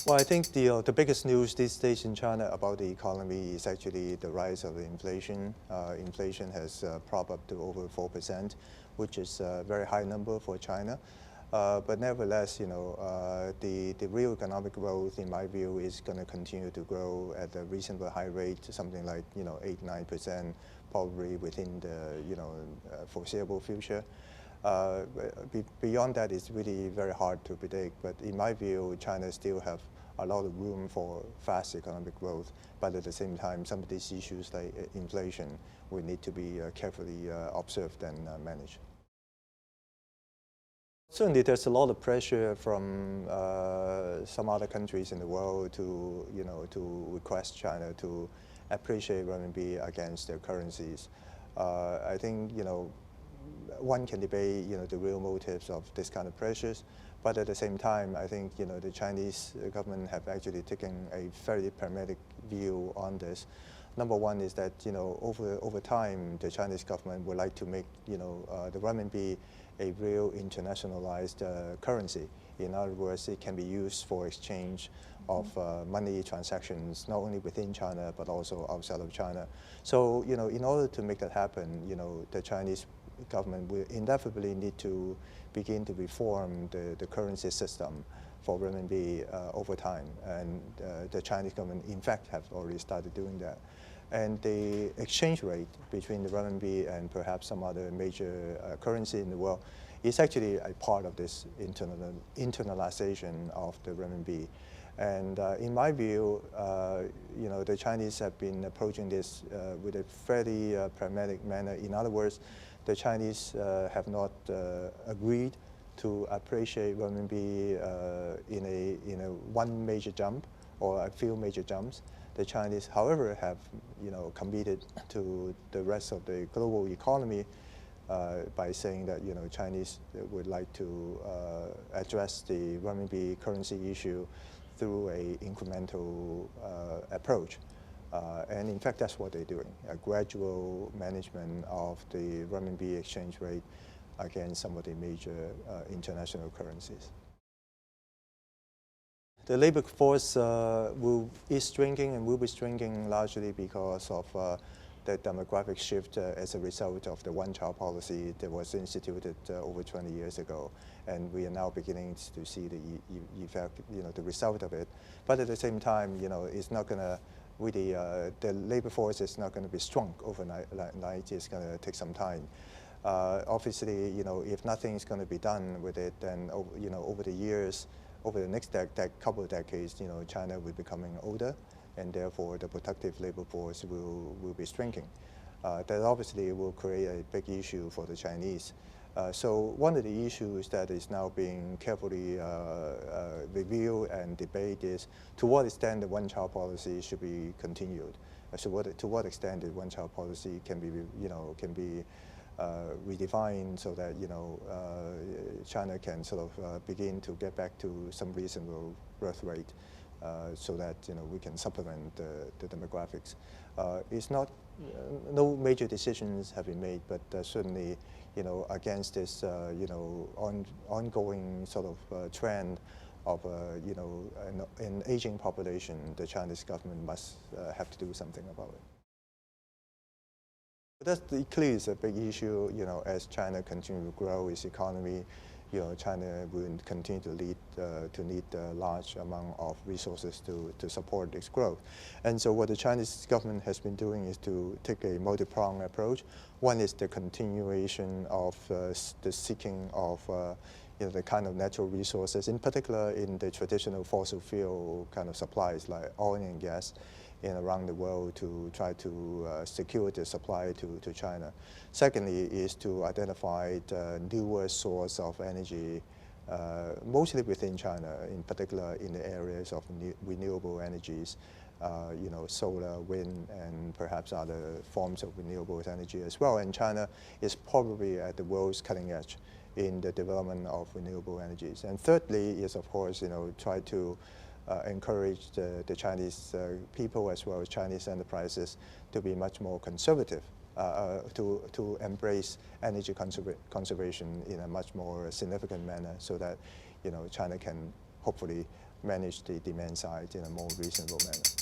Well, I think the biggest news these days in China about the economy is actually the rise of the inflation. Inflation has propped up to over 4%, which is a very high number for China. But nevertheless, the real economic growth, in my view, is going to continue to grow at a reasonably high rate, something like 8–9%, probably within the foreseeable future. Beyond that, it's really very hard to predict. But in my view, China still have a lot of room for fast economic growth. But at the same time, some of these issues like inflation will need to be carefully observed and managed. Certainly, there's a lot of pressure from some other countries in the world to request China to appreciate renminbi against their currencies. I think one can debate the real motives of this kind of pressures, but at the same time, I think the Chinese government have actually taken a fairly pragmatic view on this. Number one is that over time, the Chinese government would like to make the renminbi a real internationalized currency. In other words, it can be used for exchange of money transactions, not only within China but also outside of China. So in order to make that happen, the Chinese government will inevitably need to begin to reform the currency system for renminbi over time, and the Chinese government, in fact, have already started doing that. And the exchange rate between the renminbi and perhaps some other major currency in the world is actually a part of this internalization of the renminbi. And in my view, the Chinese have been approaching this with a fairly pragmatic manner. In other words, the Chinese have not agreed to appreciate renminbi in a one major jump or a few major jumps. The Chinese, however, have committed to the rest of the global economy by saying that Chinese would like to address the renminbi currency issue through a incremental approach. And in fact, that's what they're doing, a gradual management of the renminbi exchange rate against some of the major international currencies. The labor force is shrinking and will be shrinking largely because of the demographic shift as a result of the one-child policy that was instituted over 20 years ago. And we are now beginning to see the effect, the result of it. But at the same time, it's not going to really, the labor force is not going to be strong overnight. It's going to take some time. Obviously, if nothing is going to be done with it, then over the years, over the next couple of decades, China will be becoming older, and therefore the productive labor force will be shrinking. That obviously will create a big issue for the Chinese. So one of the issues that is now being carefully reviewed and debated is to what extent the one-child policy should be continued. So to what extent the one-child policy can be redefined so that China can sort of begin to get back to some reasonable birth rate, so that we can supplement the demographics. It's not no major decisions have been made, but certainly against this ongoing sort of trend of an aging population, the Chinese government must have to do something about it. That's clearly is a big issue. As China continues to grow its economy, China will continue to need a large amount of resources to support its growth. And so what the Chinese government has been doing is to take a multi-pronged approach. One is the continuation of the seeking of the kind of natural resources, in particular in the traditional fossil fuel kind of supplies like oil and gas around the world, to try to secure the supply to China. Secondly is to identify the newer source of energy, mostly within China, in particular in the areas of renewable energies, solar, wind, and perhaps other forms of renewable energy as well. And China is probably at the world's cutting edge in the development of renewable energies. And thirdly is, of course, try to encourage the Chinese people as well as Chinese enterprises to be much more conservative, to embrace energy conservation in a much more significant manner, so that China can hopefully manage the demand side in a more reasonable manner.